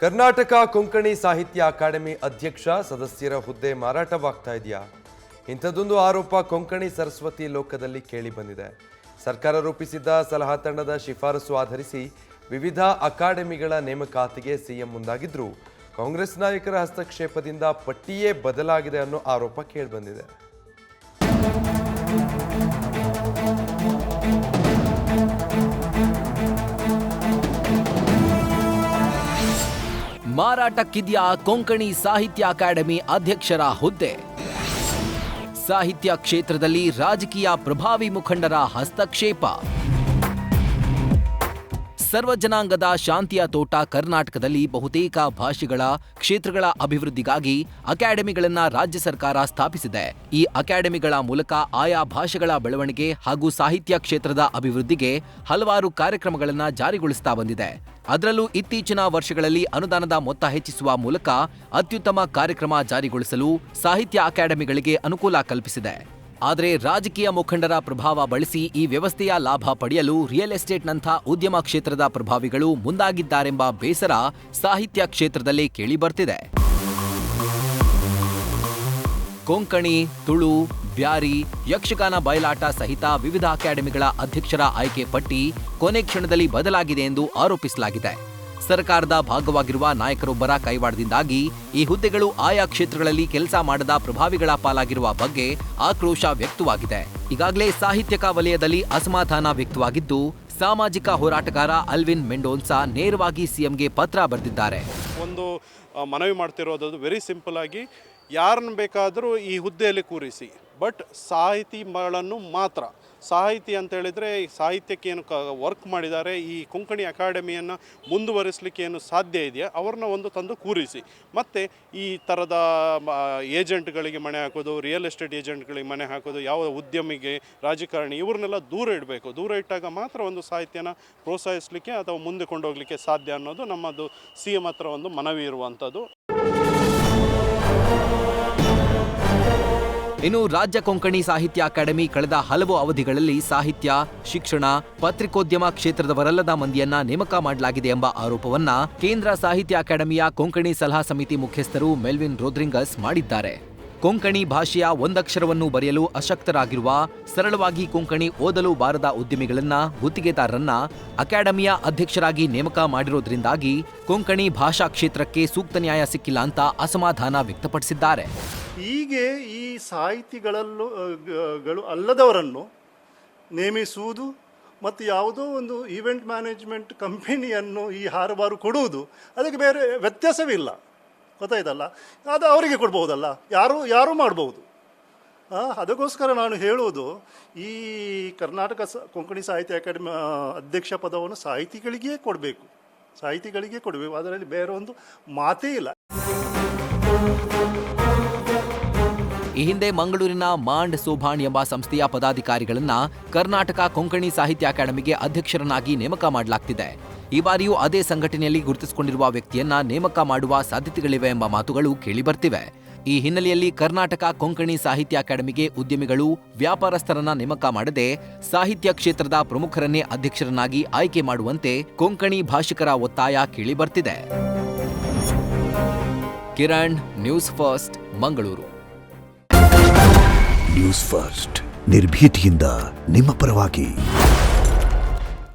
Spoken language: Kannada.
ಕರ್ನಾಟಕ ಕೊಂಕಣಿ ಸಾಹಿತ್ಯ ಅಕಾಡೆಮಿ ಅಧ್ಯಕ್ಷ ಸದಸ್ಯರ ಹುದ್ದೆ ಮಾರಾಟವಾಗ್ತಾ ಇದೆಯಾ? ಇಂಥದ್ದೊಂದು ಆರೋಪ ಕೊಂಕಣಿ ಸರಸ್ವತಿ ಲೋಕದಲ್ಲಿ ಕೇಳಿ ಬಂದಿದೆ. ಸರ್ಕಾರ ರೂಪಿಸಿದ್ದ ಸಲಹಾ ತಂಡದ ಶಿಫಾರಸು ಆಧರಿಸಿ ವಿವಿಧ ಅಕಾಡೆಮಿಗಳ ನೇಮಕಾತಿಗೆ ಸಿಎಂ ಮುಂದಾಗಿದ್ರು. ಕಾಂಗ್ರೆಸ್ ನಾಯಕರ ಹಸ್ತಕ್ಷೇಪದಿಂದ ಪಟ್ಟಿಯೇ ಬದಲಾಗಿದೆ ಅನ್ನೋ ಆರೋಪ ಕೇಳಿಬಂದಿದೆ. ಮಾರಾಟಕ್ಕಿದೆಯಾ ಕೊಂಕಣಿ ಸಾಹಿತ್ಯ ಅಕಾಡೆಮಿ ಅಧ್ಯಕ್ಷರ ಹುದ್ದೆ? ಸಾಹಿತ್ಯ ಕ್ಷೇತ್ರದಲ್ಲಿ ರಾಜಕೀಯ ಪ್ರಭಾವಿ ಮುಖಂಡರ ಹಸ್ತಕ್ಷೇಪ. ಸರ್ವಜನಾಂಗದ ಶಾಂತಿಯ ತೋಟ ಕರ್ನಾಟಕದಲ್ಲಿ ಬಹುತೇಕ ಭಾಷೆಗಳ ಕ್ಷೇತ್ರಗಳ ಅಭಿವೃದ್ಧಿಗಾಗಿ ಅಕಾಡೆಮಿಗಳನ್ನು ರಾಜ್ಯ ಸರ್ಕಾರ ಸ್ಥಾಪಿಸಿದೆ. ಈ ಅಕಾಡೆಮಿಗಳ ಮೂಲಕ ಆಯಾ ಭಾಷೆಗಳ ಬೆಳವಣಿಗೆ ಹಾಗೂ ಸಾಹಿತ್ಯ ಕ್ಷೇತ್ರದ ಅಭಿವೃದ್ಧಿಗೆ ಹಲವಾರು ಕಾರ್ಯಕ್ರಮಗಳನ್ನು ಜಾರಿಗೊಳಿಸ್ತಾ ಬಂದಿದೆ. ಅದರಲ್ಲೂ ಇತ್ತೀಚಿನ ವರ್ಷಗಳಲ್ಲಿ ಅನುದಾನದ ಮೊತ್ತ ಹೆಚ್ಚಿಸುವ ಮೂಲಕ ಅತ್ಯುತ್ತಮ ಕಾರ್ಯಕ್ರಮ ಜಾರಿಗೊಳಿಸಲು ಸಾಹಿತ್ಯ ಅಕಾಡೆಮಿಗಳಿಗೆ ಅನುಕೂಲ ಕಲ್ಪಿಸಿದೆ. ಆದರೆ ರಾಜಕೀಯ ಮುಖಂಡರ ಪ್ರಭಾವ ಬಳಸಿ ಈ ವ್ಯವಸ್ಥೆಯ ಲಾಭ ಪಡೆಯಲು ರಿಯಲ್ ಎಸ್ಟೇಟ್ನಂಥ ಉದ್ಯಮ ಕ್ಷೇತ್ರದ ಪ್ರಭಾವಿಗಳು ಮುಂದಾಗಿದ್ದಾರೆಂಬ ಬೇಸರ ಸಾಹಿತ್ಯ ಕ್ಷೇತ್ರದಲ್ಲಿ ಕೇಳಿಬರ್ತಿದೆ. ಕೊಂಕಣಿ, ತುಳು, ಬ್ಯಾರಿ, ಯಕ್ಷಗಾನ ಬಯಲಾಟ ಸಹಿತ ವಿವಿಧ ಅಕಾಡೆಮಿಗಳ ಅಧ್ಯಕ್ಷರ ಆಯ್ಕೆ ಪಟ್ಟಿ ಕೊನೆ ಕ್ಷಣದಲ್ಲಿ ಬದಲಾಗಿದೆ ಎಂದು ಆರೋಪಿಸಲಾಗಿದೆ. ಸರ್ಕಾರದ ಭಾಗವಾಗಿರುವ ನಾಯಕರೊಬ್ಬರ ಕೈವಾಡದಿಂದಾಗಿ ಈ ಹುದ್ದೆಗಳು ಆಯಾ ಕ್ಷೇತ್ರಗಳಲ್ಲಿ ಕೆಲಸ ಮಾಡದ ಪ್ರಭಾವಿಗಳ ಪಾಲಾಗಿರುವ ಬಗ್ಗೆ ಆಕ್ರೋಶ ವ್ಯಕ್ತವಾಗಿದೆ. ಈಗಾಗಲೇ ಸಾಹಿತ್ಯಕ ವಲಯದಲ್ಲಿ ಅಸಮಾಧಾನ ವ್ಯಕ್ತವಾಗಿದ್ದು, ಸಾಮಾಜಿಕ ಹೋರಾಟಗಾರ ಅಲ್ವಿನ್ ಮೆಂಡೋನ್ಸಾ ನೇರವಾಗಿ ಸಿಎಂಗೆ ಪತ್ರ ಬರೆದಿದ್ದಾರೆ. ಒಂದು ಮನವಿ ಮಾಡ್ತಿರೋದು ವೆರಿ ಸಿಂಪಲ್ ಆಗಿ, ಯಾರನ್ನು ಬೇಕಾದರೂ ಈ ಹುದ್ದೆಯಲ್ಲಿ ಕೂರಿಸಿ, ಬಟ್ ಸಾಹಿತಿಗಳನ್ನು ಮಾತ್ರ. ಸಾಹಿತಿ ಅಂತ ಹೇಳಿದರೆ ಸಾಹಿತ್ಯಕ್ಕೆ ಏನು ವರ್ಕ್ ಮಾಡಿದ್ದಾರೆ, ಈ ಕೊಂಕಣಿ ಅಕಾಡೆಮಿಯನ್ನು ಮುಂದುವರಿಸಲಿಕ್ಕೆ ಏನು ಸಾಧ್ಯ ಇದೆಯಾ ಅವ್ರನ್ನ ಒಂದು ತಂದು ಕೂರಿಸಿ. ಮತ್ತು ಈ ಥರದ ಏಜೆಂಟ್ಗಳಿಗೆ ಮಣೆ ಹಾಕೋದು, ರಿಯಲ್ ಎಸ್ಟೇಟ್ ಏಜೆಂಟ್ಗಳಿಗೆ ಮಣೆ ಹಾಕೋದು, ಯಾವ ಉದ್ಯಮಿಗೆ, ರಾಜಕಾರಣಿ ಇವ್ರನ್ನೆಲ್ಲ ದೂರ ಇಡಬೇಕು. ದೂರ ಇಟ್ಟಾಗ ಮಾತ್ರ ಒಂದು ಸಾಹಿತ್ಯನ ಪ್ರೋತ್ಸಾಹಿಸಲಿಕ್ಕೆ ಅಥವಾ ಮುಂದೆ ಕೊಂಡೋಗಲಿಕ್ಕೆ ಸಾಧ್ಯ ಅನ್ನೋದು ನಮ್ಮದು ಸಿಎಂ ಹತ್ರ ಒಂದು ಮನವಿ ಇರುವಂಥದ್ದು. ಇನ್ನು ರಾಜ್ಯ ಕೊಂಕಣಿ ಸಾಹಿತ್ಯ ಅಕಾಡೆಮಿ ಕಳೆದ ಹಲವು ಅವಧಿಗಳಲ್ಲಿ ಸಾಹಿತ್ಯ, ಶಿಕ್ಷಣ, ಪತ್ರಿಕೋದ್ಯಮ ಕ್ಷೇತ್ರದವರಲ್ಲದ ಮಂದಿಯನ್ನ ನೇಮಕ ಮಾಡಲಾಗಿದೆ ಎಂಬ ಆರೋಪವನ್ನ ಕೇಂದ್ರ ಸಾಹಿತ್ಯ ಅಕಾಡೆಮಿಯ ಕೊಂಕಣಿ ಸಲಹಾ ಸಮಿತಿ ಮುಖ್ಯಸ್ಥರು ಮೆಲ್ವಿನ್ ರೋಡ್ರಿಗಸ್ ಮಾಡಿದ್ದಾರೆ. ಕೊಂಕಣಿ ಭಾಷೆಯ ಒಂದಕ್ಷರವನ್ನು ಬರೆಯಲು ಅಶಕ್ತರಾಗಿರುವ, ಸರಳವಾಗಿ ಕೊಂಕಣಿ ಓದಲು ಬಾರದ ಉದ್ಯಮಿಗಳನ್ನ, ಗುತ್ತಿಗೆದಾರರನ್ನ ಅಕಾಡೆಮಿಯ ಅಧ್ಯಕ್ಷರಾಗಿ ನೇಮಕ ಮಾಡಿರೋದ್ರಿಂದಾಗಿ ಕೊಂಕಣಿ ಭಾಷಾ ಕ್ಷೇತ್ರಕ್ಕೆ ಸೂಕ್ತ ನ್ಯಾಯ ಸಿಕ್ಕಿಲ್ಲ ಅಂತ ಅಸಮಾಧಾನ ವ್ಯಕ್ತಪಡಿಸಿದ್ದಾರೆ. ಹೀಗೆ ಈ ಸಾಹಿತಿಗಳು ಅಲ್ಲದವರನ್ನು ನೇಮಿಸುವುದು ಮತ್ತು ಯಾವುದೋ ಒಂದು ಈವೆಂಟ್ ಮ್ಯಾನೇಜ್ಮೆಂಟ್ ಕಂಪನಿಯನ್ನು ಈ ಹಾರಬಾರು ಕೊಡುವುದು, ಅದಕ್ಕೆ ಬೇರೆ ವ್ಯತ್ಯಾಸವಿಲ್ಲ. ಗೊತ್ತಾಯ್ತಲ್ಲ? ಅದು ಅವರಿಗೆ ಕೊಡ್ಬೋದಲ್ಲ, ಯಾರೂ ಮಾಡ್ಬೋದು. ಅದಕ್ಕೋಸ್ಕರ ನಾನು ಹೇಳುವುದು, ಈ ಕರ್ನಾಟಕ ಕೊಂಕಣಿ ಸಾಹಿತ್ಯ ಅಕಾಡೆಮಿ ಅಧ್ಯಕ್ಷ ಪದವನ್ನು ಸಾಹಿತಿಗಳಿಗೇ ಕೊಡಬೇಕು. ಅದರಲ್ಲಿ ಬೇರೆ ಒಂದು ಮಾತೇ ಇಲ್ಲ. ಈ ಹಿಂದೆ ಮಂಗಳೂರಿನ ಮಾಂಡ್ ಸೋಭಾಣ್ ಎಂಬ ಸಂಸ್ಥೆಯ ಪದಾಧಿಕಾರಿಗಳನ್ನ ಕರ್ನಾಟಕ ಕೊಂಕಣಿ ಸಾಹಿತ್ಯ ಅಕಾಡೆಮಿಗೆ ಅಧ್ಯಕ್ಷರನ್ನಾಗಿ ನೇಮಕ ಮಾಡಲಾಗ್ತಿದೆ. ಈ ಬಾರಿಯೂ ಅದೇ ಸಂಘಟನೆಯಲ್ಲಿ ಗುರುತಿಸಿಕೊಂಡಿರುವ ವ್ಯಕ್ತಿಯನ್ನ ನೇಮಕ ಮಾಡುವ ಸಾಧ್ಯತೆಗಳಿವೆ ಎಂಬ ಮಾತುಗಳು ಕೇಳಿಬರ್ತಿವೆ. ಈ ಹಿನ್ನೆಲೆಯಲ್ಲಿ ಕರ್ನಾಟಕ ಕೊಂಕಣಿ ಸಾಹಿತ್ಯ ಅಕಾಡೆಮಿಗೆ ಉದ್ಯಮಿಗಳು, ವ್ಯಾಪಾರಸ್ಥರನ್ನ ನೇಮಕ ಮಾಡದೆ ಸಾಹಿತ್ಯ ಕ್ಷೇತ್ರದ ಪ್ರಮುಖರನ್ನೇ ಅಧ್ಯಕ್ಷರನ್ನಾಗಿ ಆಯ್ಕೆ ಮಾಡುವಂತೆ ಕೊಂಕಣಿ ಭಾಷಿಕರ ಒತ್ತಾಯ ಕೇಳಿಬರ್ತಿದೆ. Kiran, news first, Mangaluru. News first ನಿರ್ಭೀತಿಯಿಂದ ನಿಮ್ಮ ಪರವಾಗಿ.